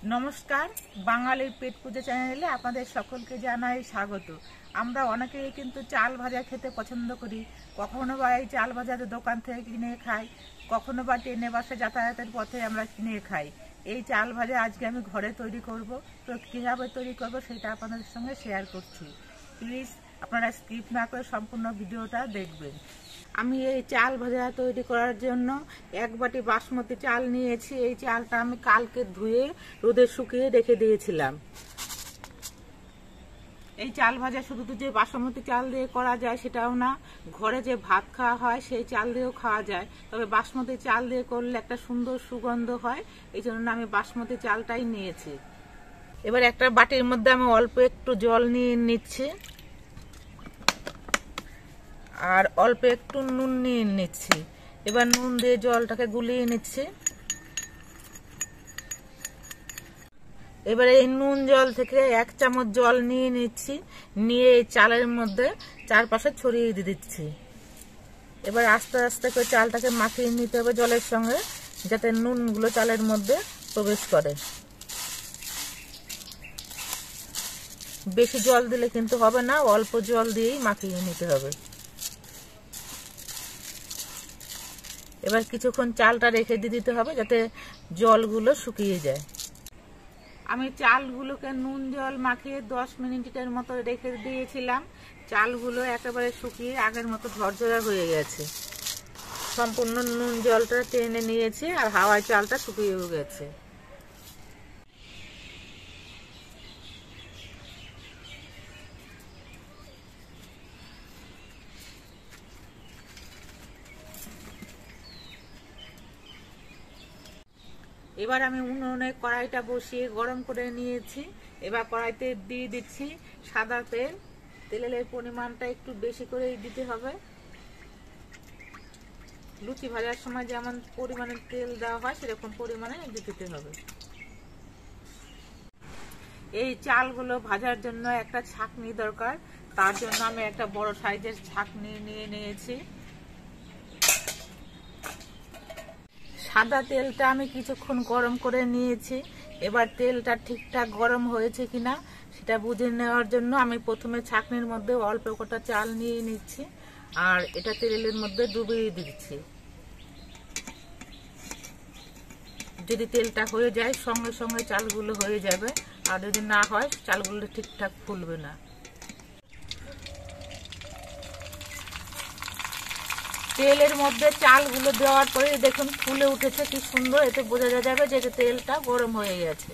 নমস্কার, বাঙালির পেট পুজো চ্যানেলে আপনাদের সকলকে জানাই স্বাগত। আমরা অনেকেই কিন্তু চাল ভাজা খেতে পছন্দ করি। কখনো বা এই চাল ভাজা দোকান থেকে কিনে খাই, কখনো বা ট্রেনে বাসে যাতায়াতের পথে আমরা কিনে খাই। এই চাল ভাজা আজকে আমি ঘরে তৈরি করব। তো কীভাবে তৈরি করব সেটা আপনাদের সঙ্গে শেয়ার করছি। প্লিজ আপনারা স্কিপ না করে সম্পূর্ণ ভিডিওটা দেখবেন। আমি এই চাল ভাজা তৈরি করার জন্য 1 বাটি বাসমতি চাল নিয়েছি। এই চালটা আমি কালকে ধুয়ে রোদে শুকিয়ে রেখে দিয়েছিলাম। এই চাল ভাজা শুধু যে বাসমতি চাল দিয়ে করা যায় সেটাও না, ঘরে যে ভাত খাওয়া হয় সেই চাল দিয়েও খাওয়া যায়। তবে বাসমতি চাল দিয়ে করলে একটা সুন্দর সুগন্ধ হয়, এই জন্য আমি বাসমতি চালটাই নিয়েছি। এবার একটা বাটির মধ্যে আমি অল্প একটু জল নিয়ে নিচ্ছি আর অল্প একটু নুন নিয়ে নিচ্ছি। এবার নুন দিয়ে জলটাকে গুলিয়ে নিচ্ছি। এবারে এই নুন জল থেকে 1 চামচ জল নিয়ে নিচ্ছি, নিয়ে এই চালের মধ্যে চারপাশে ছড়িয়ে দিয়ে দিচ্ছি। এবার আস্তে আস্তে করে চালটাকে মাখিয়ে নিতে হবে জলের সঙ্গে, যাতে নুনগুলো চালের মধ্যে প্রবেশ করে। বেশি জল দিলে কিন্তু হবে না, অল্প জল দিয়েই মাখিয়ে নিতে হবে। এবার কিছুক্ষণ চালটা রেখে দিতে হবে যাতে জলগুলো শুকিয়ে যায়। আমি চালগুলোকে নুন জল মাখিয়ে 10 মিনিটের মতো রেখে দিয়েছিলাম। চালগুলো একেবারে শুকিয়ে আগের মতো ঝরঝরা হয়ে গেছে। সম্পূর্ণ নুন জলটা টেনে নিয়েছে আর হাওয়ায় চালটা শুকিয়েও গেছে। এবার আমি উনুনে কড়াইটা বসিয়ে গরম করে নিয়েছি। এবার কড়াইতে দিয়ে দিচ্ছি সাদা তেল। তেলের পরিমাণটা একটু বেশি করেই দিতে হবে। লুচি ভাজার সময় যেমন পরিমাণে তেল দেওয়া হয় সেরকম পরিমাণে দিতে হবে। এই চালগুলো ভাজার জন্য একটা ছাঁকনি দরকার, তার জন্য আমি একটা বড় সাইজের ছাঁকনি নিয়ে নিয়েছি। সাদা তেলটা আমি কিছুক্ষণ গরম করে নিয়েছি। এবার তেলটা ঠিকঠাক গরম হয়েছে কিনা সেটা বুঝে নেওয়ার জন্য আমি প্রথমে ছাঁকনির মধ্যে অল্প কটা চাল নিয়ে নিচ্ছি আর এটা তেলের মধ্যে ডুবিয়ে দিচ্ছি। যদি তেলটা হয়ে যায় সঙ্গে সঙ্গে চালগুলো হয়ে যাবে, আর যদি না হয় চালগুলো ঠিকঠাক ফুলবে না। তেলের মধ্যে চালগুলো দেওয়ার পরে দেখুন ফুলে উঠেছে কি সুন্দর, এতে বোঝা যাবে যে তেলটা গরম হয়ে গেছে।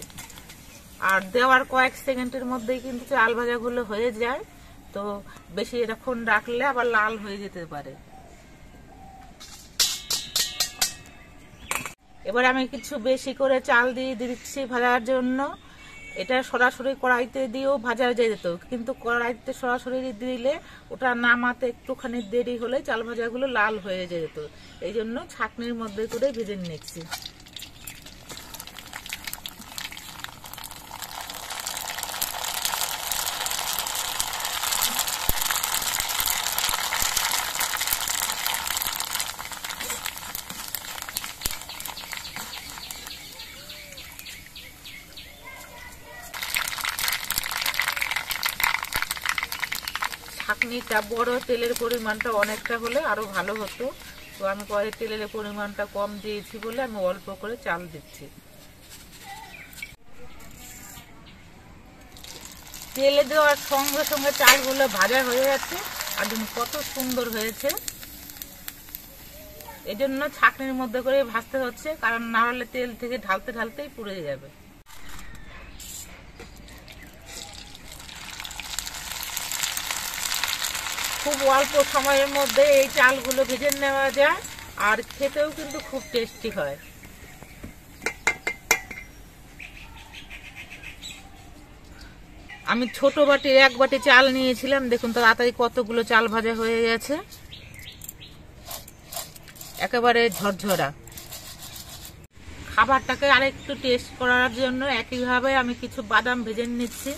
আর দেওয়ার কয়েক সেকেন্ডের মধ্যেই কিন্তু চাল ভাজাগুলো হয়ে যায়, তো বেশি এরকম রাখলে আবার লাল হয়ে যেতে পারে। এবার আমি কিছু বেশি করে চাল দিয়ে দিচ্ছি ভাজার জন্য। এটা সরাসরি কড়াইতে দিয়েও ভাজা যেত, কিন্তু কড়াইতে সরাসরি দিলে ওটা নামাতে একটুখানি দেরি হলে চাল ভাজাগুলো লাল হয়ে যেত। এই জন্য ছাঁকনির মধ্যে করে ভেজে নিচ্ছি। ছাঁকনিটা বড়, তেলের পরিমাণটা অনেকটা হলে আরো ভালো হতো, তো আমি পরে তেলের পরিমাণটা কম দিয়েছি বলে আমি অল্প করে চাল দিচ্ছি। তেলে দেওয়ার সঙ্গে সঙ্গে চালগুলো ভাজা হয়ে যাচ্ছে আর কত সুন্দর হয়েছে। এই জন্য ছাঁকনির মধ্যে করে ভাজতে হচ্ছে, কারণ না হলে তেল থেকে ঢালতে ঢালতেই পুড়ে যাবে। খুব অল্প সময়ের মধ্যে এই চালগুলো ভেজে নেওয়া যায় আর খেতেও কিন্তু খুব টেস্টি হয়। আমি ছোট বাটির 1 বাটি চাল নিয়েছিলাম, দেখুন তাড়াতাড়ি কতগুলো চাল ভাজা হয়ে গেছে, একেবারে ঝরঝরা। খাবারটাকে আরেকটু টেস্ট করার জন্য একইভাবে আমি কিছু বাদাম ভেজে নিচ্ছি।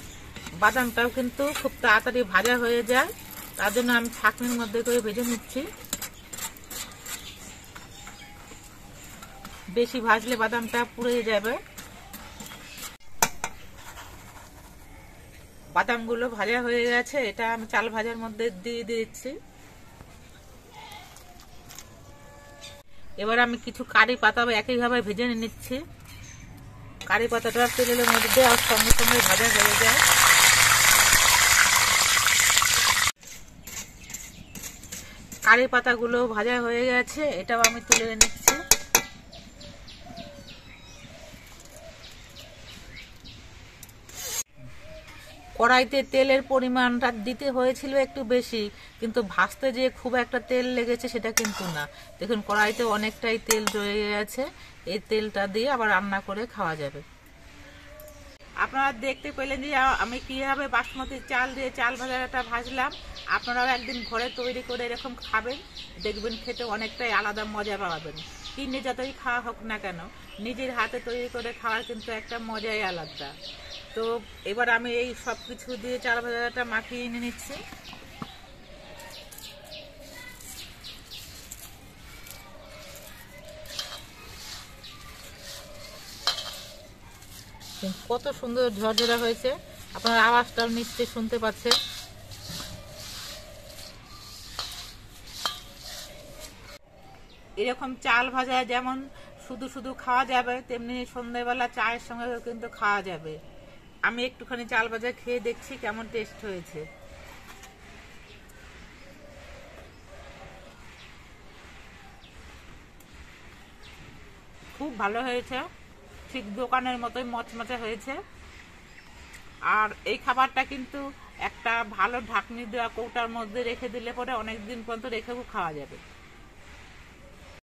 বাদামটাও কিন্তু খুব তাড়াতাড়ি ভাজা হয়ে যায়, তার জন্য আমি ছাঁকনির মধ্যে করে ভেজে নিচ্ছি। বেশি ভাজলে বাদামটা পুড়ে যাবে। বাদামগুলো ভাজা হয়ে গেছে, এটা আমি চাল ভাজার মধ্যে দিয়ে দিচ্ছি। এবার আমি কিছু কারি পাতা একইভাবে ভেজে নিচ্ছি। কারি পাতাটা তেলের মধ্যে আর সঙ্গে সঙ্গে ভাজা হয়ে যায়। কারি পাতাগুলো ভাজা হয়ে গেছে, এটাও আমি তুলে নিচ্ছি। কড়াইতে তেলের পরিমাণটা দিতে হয়েছিল একটু বেশি, কিন্তু ভাজতে যে খুব একটা তেল লেগেছে সেটা কিন্তু না। দেখুন কড়াইতে অনেকটাই তেল রয়ে গেছে, এই তেলটা দিয়ে আবার রান্না করে খাওয়া যাবে। আপনারা দেখতে পেলেন যে আমি কিভাবে বাসমতি চাল দিয়ে চাল ভাজাটা ভাজলাম। আপনারাও একদিন ঘরে তৈরি করে এরকম খাবেন, দেখবেন খেতে অনেকটাই আলাদা মজা পাবেন। কিনে যতই খাওয়া হোক না কেন, নিজের হাতে তৈরি করে খাওয়ার কিন্তু একটা মজাই আলাদা। তো এবার আমি এই সব কিছু দিয়ে চাল ভাজাটা মাখিয়ে নিচ্ছি। কত সুন্দর ঝরঝরা হয়েছে, আপনার আওয়াজটাও নিশ্চয়ই শুনতে পাচ্ছেন। এরকম চাল ভাজা যেমন শুধু শুধু খাওয়া যাবে, তেমনি সন্ধ্যাবেলা চায়ের সঙ্গেও কিন্তু খাওয়া যাবে। আমি একটুখানি চাল ভাজা খেয়ে দেখছি কেমন টেস্ট হয়েছে। খুব ভালো হয়েছে, ঠিক দোকানের মতোই মচমচে হয়েছে। আর এই খাবারটা কিন্তু একটা ভালো ঢাকনি দেওয়া কৌটার মধ্যে রেখে দিলে পরে অনেকদিন পর্যন্ত রেখেও খাওয়া যাবে।